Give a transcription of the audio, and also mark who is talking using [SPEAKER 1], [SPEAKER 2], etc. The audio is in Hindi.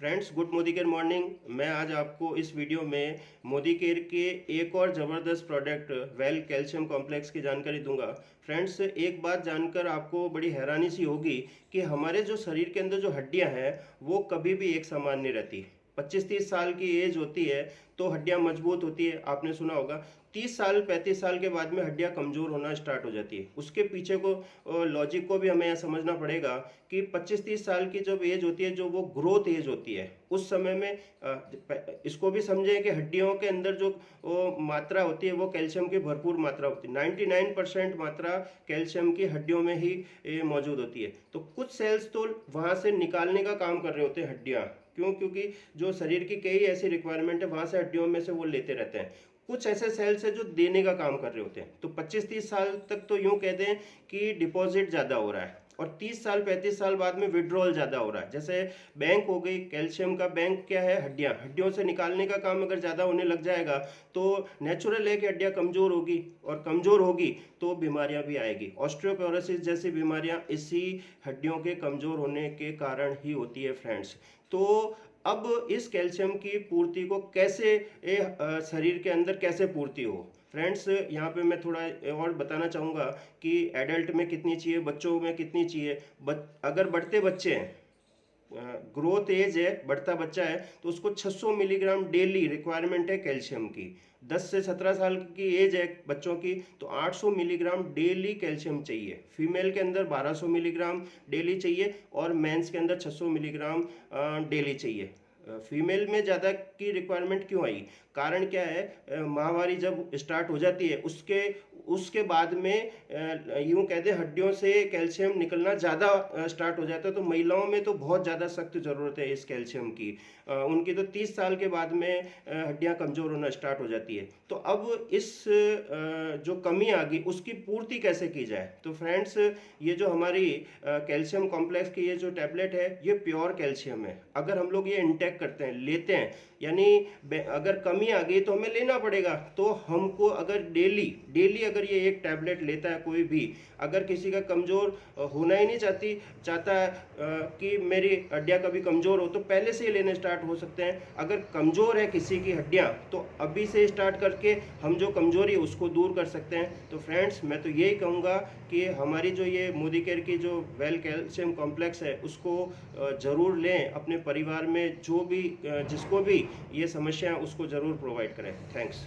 [SPEAKER 1] Friends, good Modi care morning. मैं आज आपको इस वीडियो में मोदी केयर के एक और ज़बरदस्त प्रोडक्ट वेल कैल्शियम कॉम्प्लेक्स की जानकारी दूंगा। फ्रेंड्स, एक बात जानकर आपको बड़ी हैरानी सी होगी कि हमारे जो शरीर के अंदर जो हड्डियां हैं वो कभी भी एक समान नहीं रहती। 25-30 साल की एज होती है तो हड्डियां मजबूत होती है, आपने सुना होगा। 30 साल 35 साल के बाद में हड्डियां कमज़ोर होना स्टार्ट हो जाती है। उसके पीछे को लॉजिक को भी हमें यह समझना पड़ेगा कि 25-30 साल की जब एज होती है, जो वो ग्रोथ एज होती है, उस समय में इसको भी समझें कि हड्डियों के अंदर जो मात्रा होती है वो कैल्शियम की भरपूर मात्रा होती है। 99% मात्रा कैल्शियम की हड्डियों में ही मौजूद होती है। तो कुछ सेल्स तो वहाँ से निकालने का काम कर रहे होते हैं हड्डियाँ। क्यों? क्योंकि जो शरीर की कई ऐसी रिक्वायरमेंट है वहाँ से हड्डियों में से वो लेते रहते हैं। कुछ ऐसे सेल्स है जो देने का काम कर रहे होते हैं। तो 25-30 साल तक तो यूं कह दें कि डिपॉजिट ज़्यादा हो रहा है और 30 साल 35 साल बाद में विड्रॉल ज़्यादा हो रहा है। जैसे बैंक हो गई, कैल्शियम का बैंक क्या है? हड्डियाँ। हड्डियों से निकालने का काम अगर ज़्यादा होने लग जाएगा तो नेचुरल है कि हड्डियाँ कमज़ोर होगी और कमज़ोर होगी तो बीमारियाँ भी आएगी। ऑस्टियोपोरोसिस जैसी बीमारियाँ इसी हड्डियों के कमज़ोर होने के कारण ही होती है फ्रेंड्स। तो अब इस कैल्शियम की पूर्ति को कैसे शरीर के अंदर कैसे पूर्ति हो? फ्रेंड्स, यहाँ पे मैं थोड़ा और बताना चाहूँगा कि एडल्ट में कितनी चाहिए, बच्चों में कितनी चाहिए। अगर बढ़ते बच्चे हैं, ग्रोथ एज है, बढ़ता बच्चा है, तो उसको 600 मिलीग्राम डेली रिक्वायरमेंट है कैल्शियम की। 10 से 17 साल की एज है बच्चों की तो 800 मिलीग्राम डेली कैल्शियम चाहिए। फीमेल के अंदर 1200 मिलीग्राम डेली चाहिए और मेंस के अंदर 600 मिलीग्राम डेली चाहिए। फीमेल में ज़्यादा की रिक्वायरमेंट क्यों आई? कारण क्या है? माहवारी जब स्टार्ट हो जाती है उसके उसके बाद में यूं कह दें हड्डियों से कैल्शियम निकलना ज़्यादा स्टार्ट हो जाता है। तो महिलाओं में तो बहुत ज़्यादा सख्त ज़रूरत है इस कैल्शियम की। उनकी तो 30 साल के बाद में हड्डियां कमज़ोर होना स्टार्ट हो जाती है। तो अब इस जो कमी आ गई उसकी पूर्ति कैसे की जाए? तो फ्रेंड्स, ये जो हमारी कैल्शियम कॉम्प्लेक्स की ये जो टैबलेट है ये प्योर कैल्शियम है। अगर हम लोग ये इंटेक करते हैं, लेते हैं, यानी अगर कमी आ गई तो हमें लेना पड़ेगा। तो हमको अगर डेली अगर ये एक टैबलेट लेता है कोई भी, अगर किसी का कमज़ोर होना ही नहीं चाहता है कि मेरी हड्डियाँ कभी कमज़ोर हो, तो पहले से ही लेने स्टार्ट हो सकते हैं। अगर कमज़ोर है किसी की हड्डियाँ तो अभी से स्टार्ट करके हम जो कमज़ोरी है उसको दूर कर सकते हैं। तो फ्रेंड्स, मैं तो यही कहूँगा कि हमारी जो ये मोदी केयर की जो वेल कैल्शियम कॉम्प्लेक्स है उसको ज़रूर लें। अपने परिवार में जो भी जिसको भी ये समस्या है उसको ज़रूर प्रोवाइड करें। थैंक्स।